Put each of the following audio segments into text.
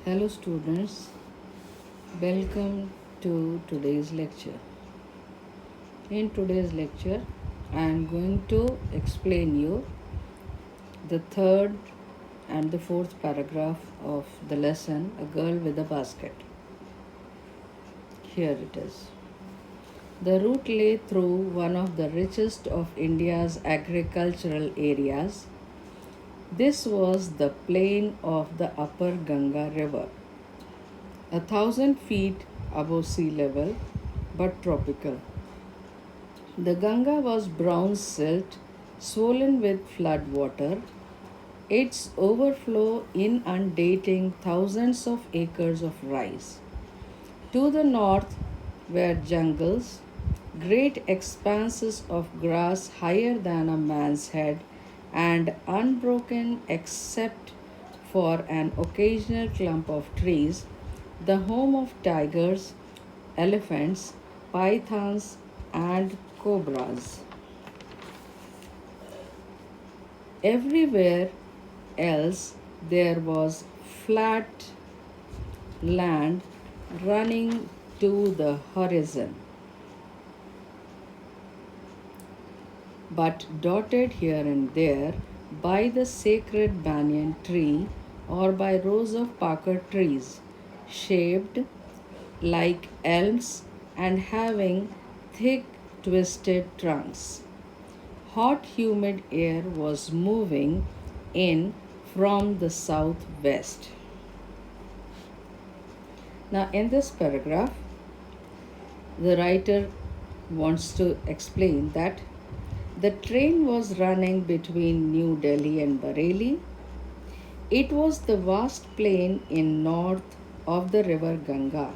Hello students, welcome to today's lecture. In today's lecture, I am going to explain you the third and the fourth paragraph of the lesson, A Girl with a Basket. Here it is. The route lay through one of the richest of India's agricultural areas. This was the plain of the upper Ganga River, 1,000 feet above sea level, but tropical. The Ganga was brown silt, swollen with flood water, its overflow inundating thousands of acres of rice. To the north were jungles, great expanses of grass higher than a man's head, and unbroken except for an occasional clump of trees, the home of tigers, elephants, pythons, and cobras. Everywhere else there was flat land running to the horizon, but dotted here and there by the sacred banyan tree or by rows of Parker trees, shaped like elms and having thick, twisted trunks. Hot, humid air was moving in from the southwest. Now, in this paragraph, the writer wants to explain that the train was running between New Delhi and Bareilly. It was the vast plain in north of the river Ganga.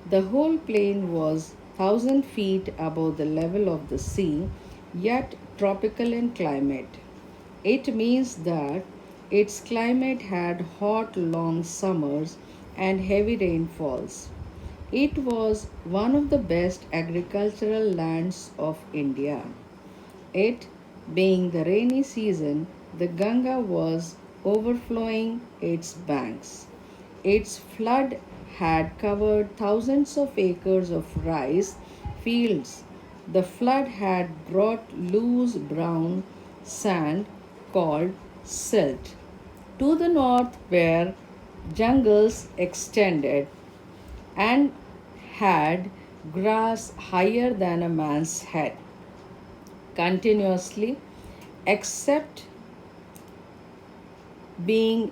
The whole plain was 1,000 feet above the level of the sea, yet tropical in climate. It means that its climate had hot, long summers and heavy rainfalls. It was one of the best agricultural lands of India. It, being the rainy season, the Ganga was overflowing its banks. Its flood had covered thousands of acres of rice fields. The flood had brought loose brown sand called silt. To the north were jungles extended and had grass higher than a man's head continuously, except being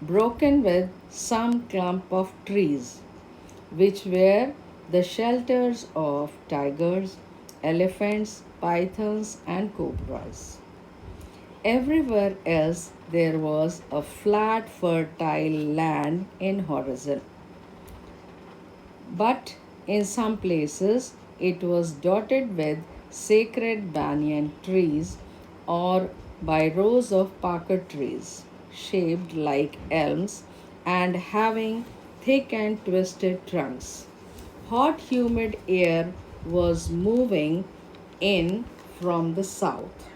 broken with some clump of trees, which were the shelters of tigers, elephants, pythons, and cobras. Everywhere else there was a flat, fertile land in horizon. But in some places it was dotted with sacred banyan trees or by rows of Parker trees, shaped like elms and having thick and twisted trunks. Hot, humid air was moving in from the south.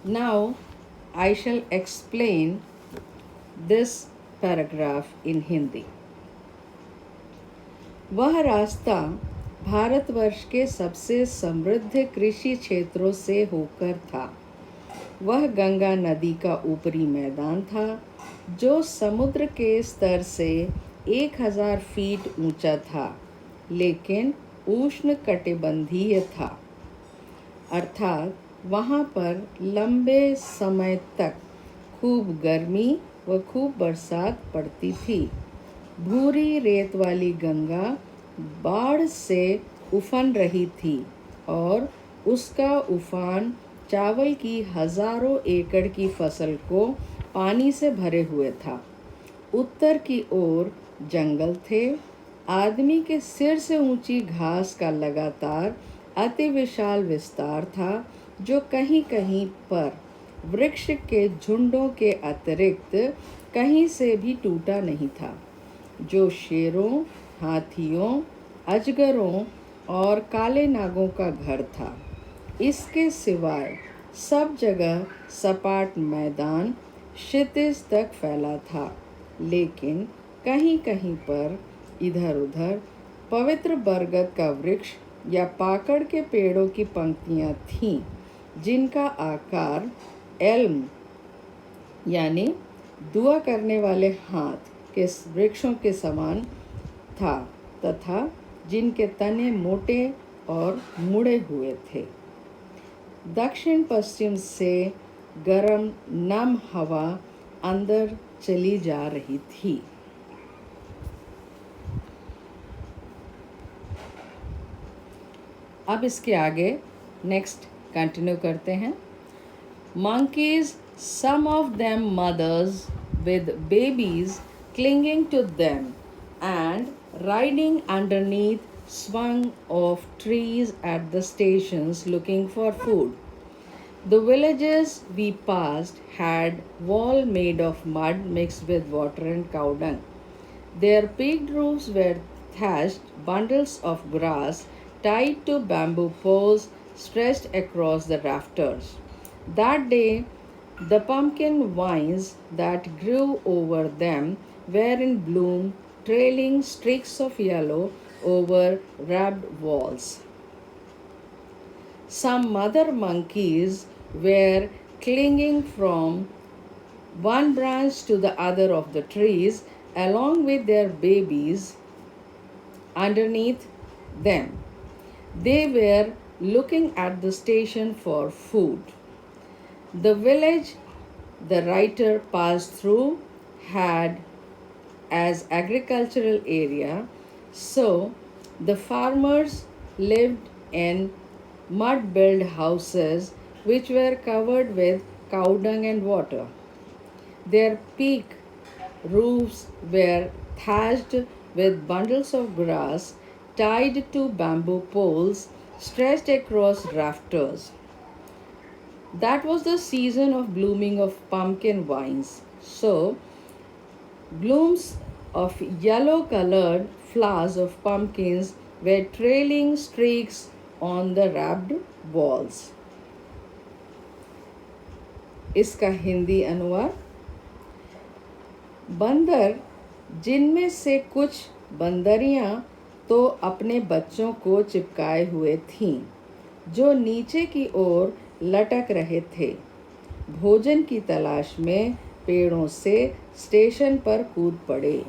Now I shall explain this paragraph in Hindi. वह रास्ता भारतवर्ष के सबसे समृद्ध कृषि क्षेत्रों से होकर था। वह गंगा नदी का ऊपरी मैदान था जो समुद्र के स्तर से 1,000 फीट ऊंचा था, लेकिन उष्ण कटिबंधीय था, अर्थात वहाँ पर लंबे समय तक खूब गर्मी व खूब बरसात पड़ती थी। भूरी रेत वाली गंगा बाढ़ से उफन रही थी और उसका उफान चावल की हजारों एकड़ की फसल को पानी से भरे हुए था। उत्तर की ओर जंगल थे। आदमी के सिर से ऊंची घास का लगातार अति विशाल विस्तार था जो कहीं कहीं पर वृक्ष के झुंडों के अतिरिक्त कहीं से भी टूटा नहीं था, जो शेरों, हाथियों, अजगरों और काले नागों का घर था। इसके सिवाय सब जगह सपाट मैदान, क्षितिज तक फैला था, लेकिन कहीं कहीं पर इधर उधर पवित्र बरगद का वृक्ष या पाकड़ के पेड़ों की पंक्तियां थीं, जिनका आकार एल्म यानी दुआ करने वाले हाथ के वृक्षों के समान था तथा जिनके तने मोटे और मुड़े हुए थे। दक्षिण पश्चिम से गर्म नम हवा अंदर चली जा रही थी। अब इसके आगे नेक्स्ट कंटिन्यू करते हैं। Monkeys, some of them mothers with babies clinging to them and riding underneath swung off trees at the stations looking for food. The villages we passed had wall made of mud mixed with water and cow dung. Their peaked roofs were thatched bundles of grass tied to bamboo poles stretched across the rafters. That day, the pumpkin vines that grew over them were in bloom, trailing streaks of yellow over rubbed walls. Some mother monkeys were clinging from one branch to the other of the trees, along with their babies underneath them. They were looking at the station for food. The village the writer passed through had as agricultural area, so the farmers lived in mud-built houses which were covered with cow dung and water. Their peak roofs were thatched with bundles of grass tied to bamboo poles stretched across rafters. That was the season of blooming of pumpkin vines. So, blooms of yellow-colored flowers of pumpkins were trailing streaks on the rubbed walls. इसका हिंदी अनुवाद। बंदर, जिनमें से कुछ बंदरियां तो अपने बच्चों को चिपकाए हुए थीं, जो नीचे की ओर लटक रहे थे, भोजन की तलाश में पेड़ों से स्टेशन पर कूद पड़े।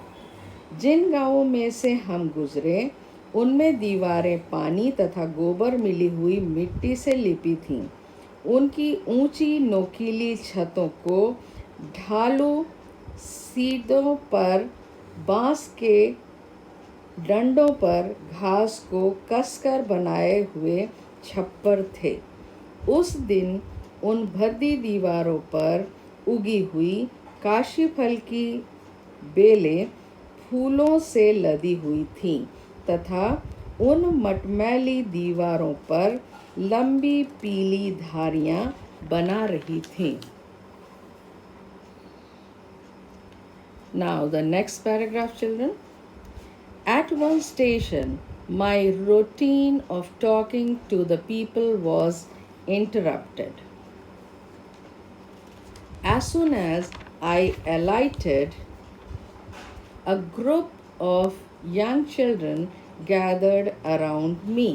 जिन गांवों में से हम गुजरे, उनमें दीवारें पानी तथा गोबर मिली हुई मिट्टी से लिपी थीं। उनकी ऊंची नोकीली छतों को ढालू सीढ़ियों पर बांस के डंडों पर घास को कसकर बनाए हुए छप्पर थे। उस दिन उन भद्दी दीवारों पर उगी हुई काशी फल की बेलें फूलों से लदी हुई थीं तथा उन मटमैली दीवारों पर लंबी पीली धारियां बना रही थीं। Now the next paragraph, children. At one station, my routine of talking to the people was interrupted. As soon as I alighted, a group of young children gathered around me.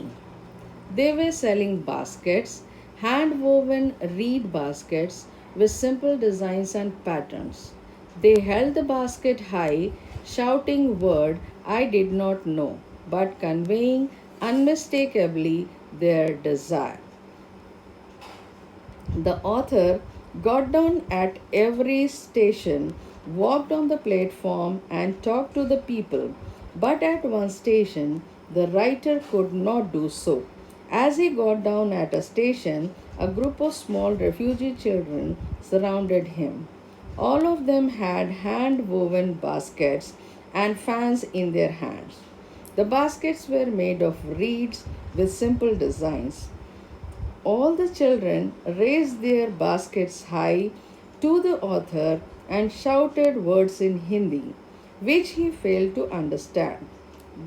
They were selling baskets, hand-woven reed baskets with simple designs and patterns. They held the basket high, shouting words I did not know, but conveying unmistakably their desire. The author got down at every station, walked on the platform, and talked to the people. But at one station, the writer could not do so. As he got down at a station, a group of small refugee children surrounded him. All of them had hand-woven baskets and fans in their hands. The baskets were made of reeds with simple designs. All the children raised their baskets high to the author and shouted words in Hindi, which he failed to understand.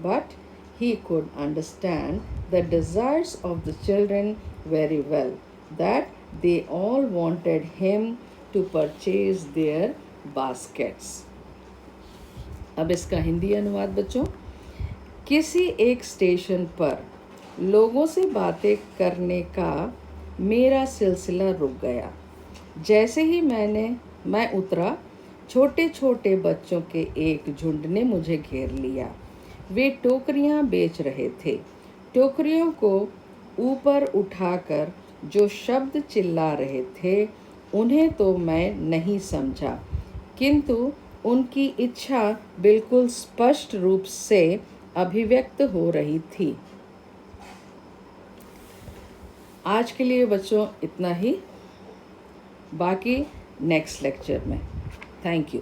But he could understand the desires of the children very well, that they all wanted him to purchase their baskets. अब इसका हिंदी अनुवाद बच्चों। किसी एक station पर लोगों से बातें करने का मेरा सिलसिला रुक गया। जैसे ही मैं उतरा, छोटे छोटे बच्चों के एक झुंड ने मुझे घेर लिया। वे टोकरियां बेच रहे थे। टोकरियों को ऊपर उठाकर जो शब्द चिल्ला रहे थे उन्हें तो मैं नहीं समझा, किंतु उनकी इच्छा बिल्कुल स्पष्ट रूप से अभिव्यक्त हो रही थी। आज के लिए बच्चों इतना ही, बाकी नेक्स्ट लेक्चर में। Thank you.